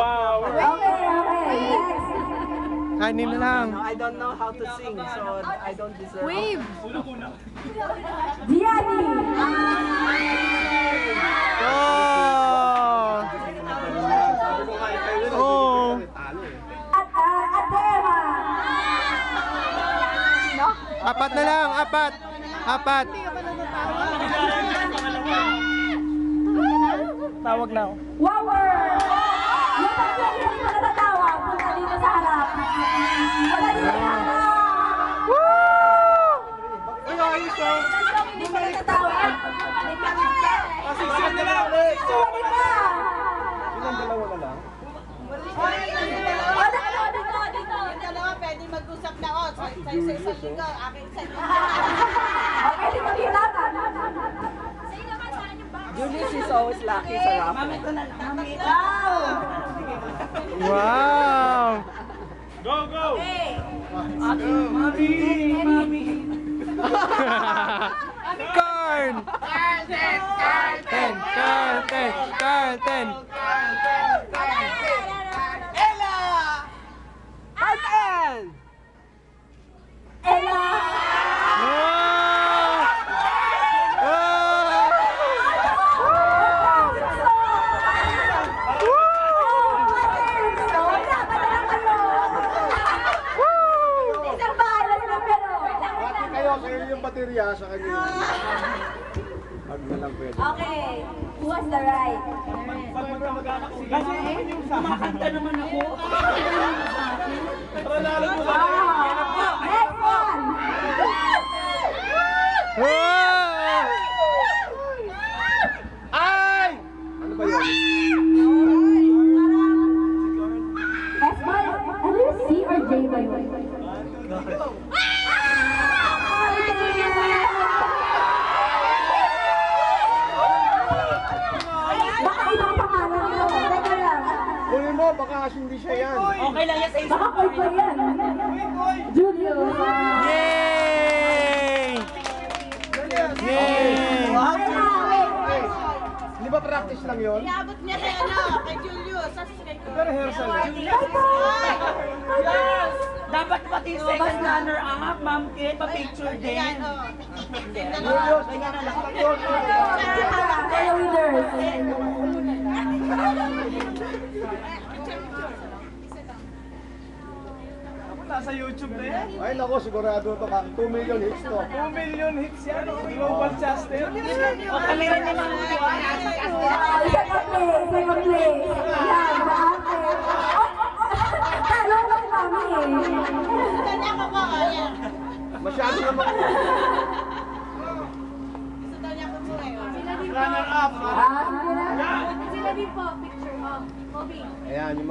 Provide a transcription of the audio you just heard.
Wow. Okay, next. Kanin na lang. No, I don't know how to sing, so I don't deserve. Wave. Gianni. Oh! Oh! Atema. Apat na lang, apat. Apat. Tawag na. Wower. Yung tatlo hindi pa natatawa. Punta dito sa harap. Wala dito sa harap. Woo! Hindi pa natatawa. Kasi sila na lang. Sorry ka. Ilang dalawa na lang? O, dito. Yung dalawa pwede mag-usap na, oh, sa isang linggo, akin sa Okay, di maghirapan. Julius is always lucky sa rap. Wow! Go, go. Corn! Carlton! Carlton! Carlton! Ella. Wow! Wow! Isang bahala na pero. Kayo yung baterya sa kanya. Pag na lang pwede. Okay, who has the right? Pag magkamag-anak sila. Kasi kumakanta naman ako. Para lalo mo ba? Next one! Wow! Ay! Ano ba yun? S-Boy, ano yung C or J ba yun? Baka ibang pangalan mo. Teka lang. Kunin mo, baka hindi siya yan. Okay lang yan sa Baka koy ko yan. Julio. Yay! Yay! Hindi ba practice lang yun? Iabot niya kay ano, kay Julius, sa kay Rehearsal. Yes! Dapat pati second runner-up, Ma'am Kate, pa-picture din. Ayan, oh. Julius, ganyan na lang yun. Hello, winners. Nasa YouTube na yan. Ay, nako, sigurado ito. 2 million hits to. 2 million hits yan. Global Chaster. O kami rin ni Ma'am Kate. Second place, second place. Yan, maate. Talo ko si Mami eh. Gusto niya ko po, ayan. Masyado naman. Gusto daw niya ko po eh. Runner-up. Ah, sige na. Sila din po, picture mo. Bobby. Ayan, yung